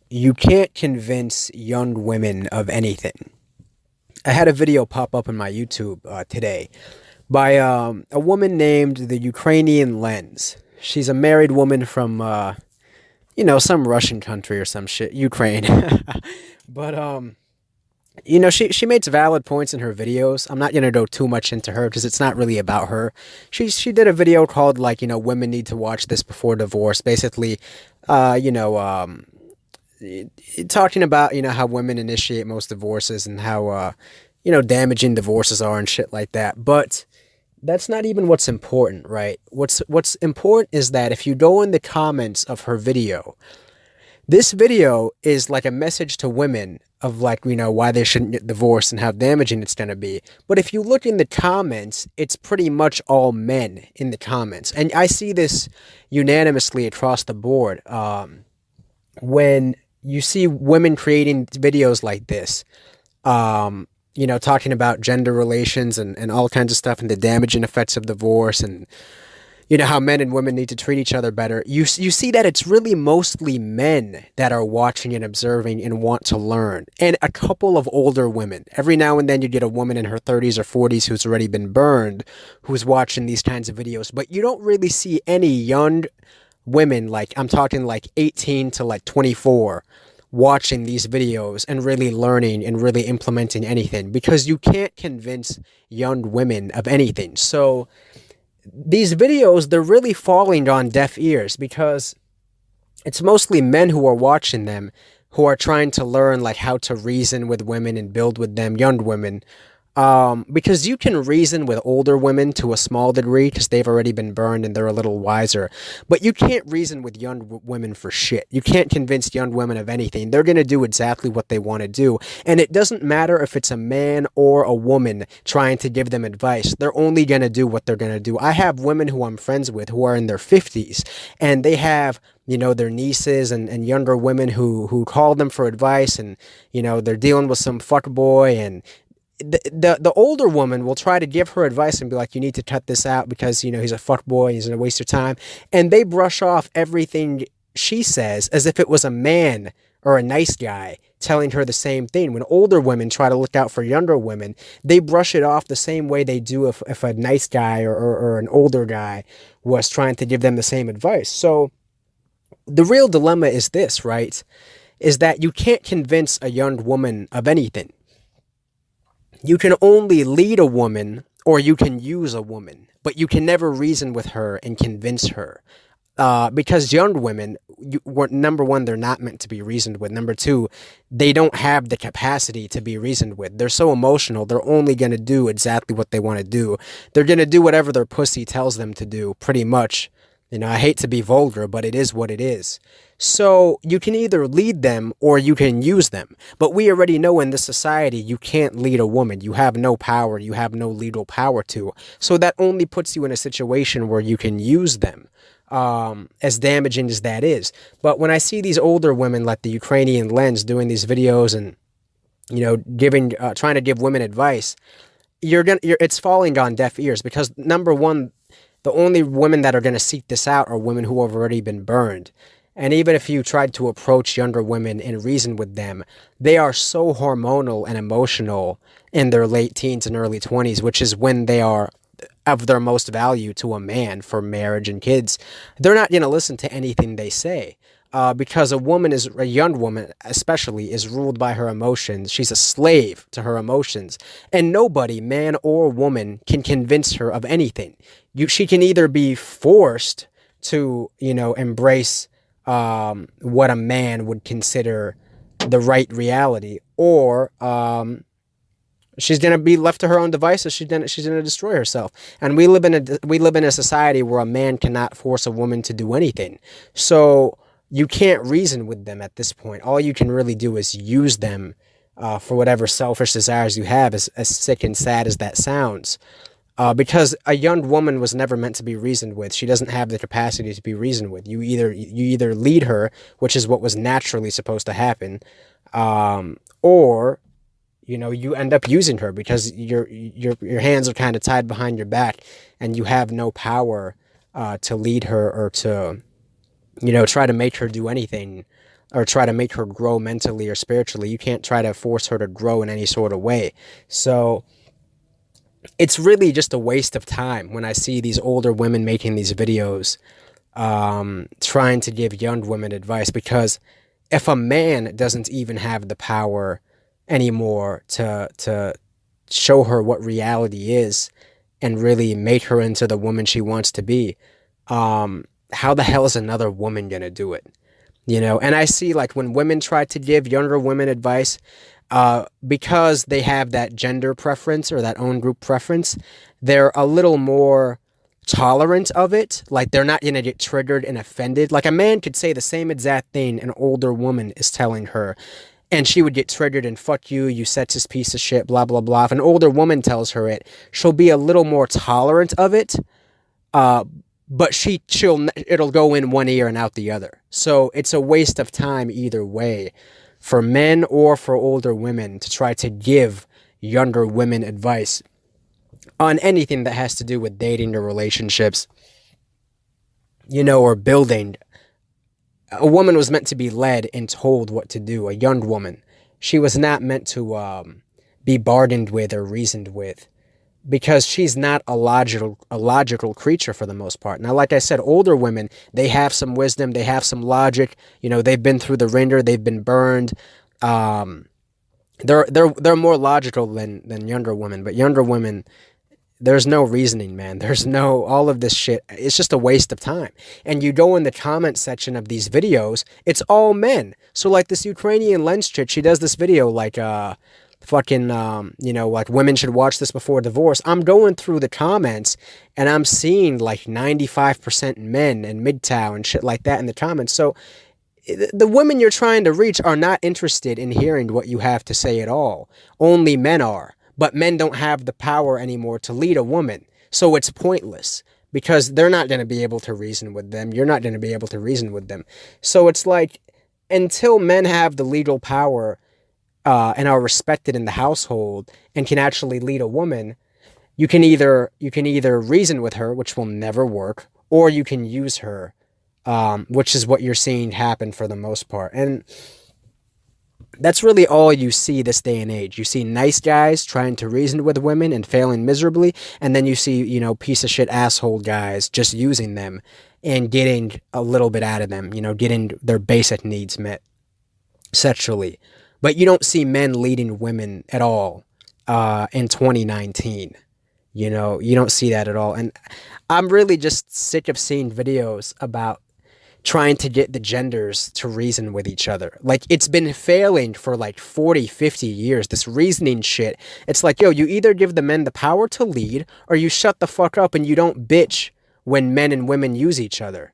You can't convince young women of anything. I had a video pop up on my YouTube today by a woman named the Ukrainian Lens. She's a married woman from, some Russian country or some shit, Ukraine. But, she makes valid points in her videos. I'm not going to go too much into her because it's not really about her. She did a video called, women need to watch this before divorce. Basically, uh, you know, um, talking about how women initiate most divorces and how damaging divorces are and shit like that. But that's not even what's important, right? What's important is that if you go in the comments of her video, this video is like a message to women of why they shouldn't get divorced and how damaging it's going to be. But if you look in the comments, it's pretty much all men in the comments, and I see this unanimously across the board. When you see women creating videos like this, talking about gender relations and all kinds of stuff and the damaging effects of divorce and, how men and women need to treat each other better. You see that it's really mostly men that are watching and observing and want to learn, and a couple of older women. Every now and then you get a woman in her 30s or 40s who's already been burned, who's watching these kinds of videos, but you don't really see any young women, like I'm talking like 18 to like 24, watching these videos and really learning and really implementing anything, because you can't convince young women of anything. So these videos, they're really falling on deaf ears because it's mostly men who are watching them, who are trying to learn like how to reason with women and build with them, young women. Because you can reason with older women to a small degree because they've already been burned and they're a little wiser, but you can't reason with young women for shit. You can't convince young women of anything. They're going to do exactly what they want to do, and it doesn't matter if it's a man or a woman trying to give them advice. They're only going to do what they're going to do. I have women who I'm friends with who are in their 50s, and they have their nieces and younger women who call them for advice, and they're dealing with some fuck boy, and the older woman will try to give her advice and be like, you need to cut this out because he's a fuck boy, he's gonna waste your time, and they brush off everything she says as if it was a man or a nice guy telling her the same thing. When older women try to look out for younger women, they brush it off the same way they do if a nice guy or an older guy was trying to give them the same advice. So the real dilemma is this, right? Is that you can't convince a young woman of anything. You can only lead a woman or you can use a woman, but you can never reason with her and convince her. Because young women, number one, they're not meant to be reasoned with. Number two, they don't have the capacity to be reasoned with. They're so emotional, they're only going to do exactly what they want to do. They're going to do whatever their pussy tells them to do, pretty much. I hate to be vulgar, but it is what it is. So you can either lead them or you can use them. But we already know in this society, you can't lead a woman. You have no power. You have no legal power to. So that only puts you in a situation where you can use them, as damaging as that is. But when I see these older women like the Ukrainian Lens doing these videos and, trying to give women advice, it's falling on deaf ears because number one, the only women that are going to seek this out are women who have already been burned. And even if you tried to approach younger women and reason with them, they are so hormonal and emotional in their late teens and early 20s, which is when they are of their most value to a man for marriage and kids. They're not going to listen to anything they say. Because a young woman especially, is ruled by her emotions. She's a slave to her emotions. And nobody, man or woman, can convince her of anything. She can either be forced to, embrace what a man would consider the right reality, or she's gonna be left to her own devices. She's gonna destroy herself. And we live in a society where a man cannot force a woman to do anything. So you can't reason with them at this point. All you can really do is use them for whatever selfish desires you have, as sick and sad as that sounds. Because a young woman was never meant to be reasoned with. She doesn't have the capacity to be reasoned with. You either lead her, which is what was naturally supposed to happen, or you end up using her because your hands are kind of tied behind your back, and you have no power to lead her or to try to make her do anything or try to make her grow mentally or spiritually. You can't try to force her to grow in any sort of way. So it's really just a waste of time when I see these older women making these videos, trying to give young women advice, because if a man doesn't even have the power anymore to show her what reality is and really make her into the woman she wants to be, how the hell is another woman gonna do it? You know, and I see like when women try to give younger women advice, because they have that gender preference or that own group preference, they're a little more tolerant of it. Like they're not gonna get triggered and offended. Like a man could say the same exact thing an older woman is telling her, and she would get triggered and fuck you, you sexist piece of shit, blah blah blah. If an older woman tells her it, she'll be a little more tolerant of it. But it'll go in one ear and out the other. So it's a waste of time either way, for men or for older women, to try to give younger women advice on anything that has to do with dating or relationships, you know, or building. A woman was meant to be led and told what to do, a young woman. She was not meant to be bargained with or reasoned with, because she's not a logical creature for the most part. Now, like I said, older women, they have some wisdom, they have some logic. You know, they've been through the ringer, they've been burned. They're more logical than younger women. But younger women, there's no reasoning, man. There's no, all of this shit. It's just a waste of time. And you go in the comment section of these videos, it's all men. So like this Ukrainian Lens chick, she does this video like, fucking, you know, like women should watch this before divorce. I'm going through the comments and I'm seeing like 95% men and MGTOW and shit like that in the comments. So the women you're trying to reach are not interested in hearing what you have to say at all. Only men are. But men don't have the power anymore to lead a woman. So it's pointless, because they're not going to be able to reason with them. You're not going to be able to reason with them. So it's like, until men have the legal power and are respected in the household and can actually lead a woman, you can either reason with her, which will never work, or you can use her, which is what you're seeing happen for the most part. And that's really all you see this day and age. You see nice guys trying to reason with women and failing miserably, and then you see, you know, piece of shit asshole guys just using them and getting a little bit out of them, you know, getting their basic needs met sexually. But you don't see men leading women at all in 2019. You know, you don't see that at all. And I'm really just sick of seeing videos about trying to get the genders to reason with each other. Like, it's been failing for like 40, 50 years, this reasoning shit. It's like, yo, you either give the men the power to lead, or you shut the fuck up and you don't bitch when men and women use each other.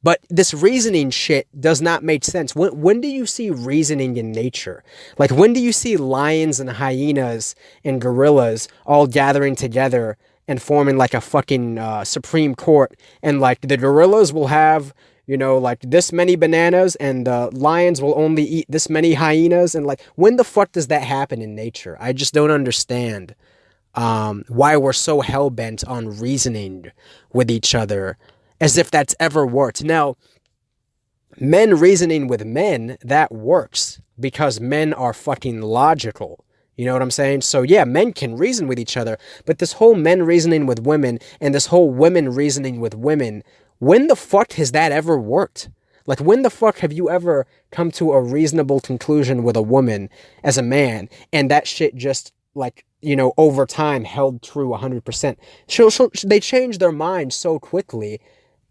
But this reasoning shit does not make sense. When do you see reasoning in nature? Like, when do you see lions and hyenas and gorillas all gathering together and forming like a fucking Supreme Court? And like the gorillas will have, you know, like this many bananas, and the lions will only eat this many hyenas. And like, when the fuck does that happen in nature? I just don't understand why we're so hell-bent on reasoning with each other, as if that's ever worked. Now, men reasoning with men, that works, because men are fucking logical. You know what I'm saying? So yeah, men can reason with each other, but this whole men reasoning with women and this whole women reasoning with women, when the fuck has that ever worked? Like, when the fuck have you ever come to a reasonable conclusion with a woman as a man, and that shit just, like, you know, over time held true 100%? They change their mind so quickly.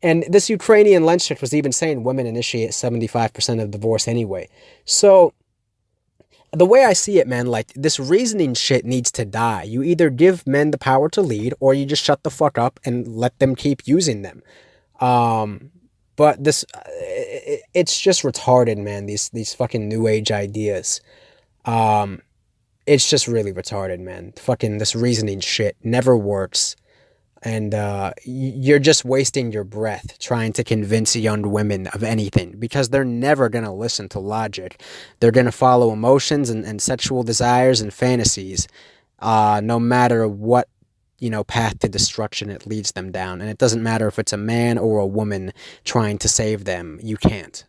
And this Ukrainian Lens chick was even saying women initiate 75% of divorce anyway. So the way I see it, man, like, this reasoning shit needs to die. You either give men the power to lead, or you just shut the fuck up and let them keep using them. But this, it's just retarded, man. These fucking new age ideas. It's just really retarded, man. Fucking this reasoning shit never works. And you're just wasting your breath trying to convince young women of anything, because they're never going to listen to logic. They're going to follow emotions and sexual desires and fantasies, no matter what, you know, path to destruction it leads them down. And it doesn't matter if it's a man or a woman trying to save them. You can't.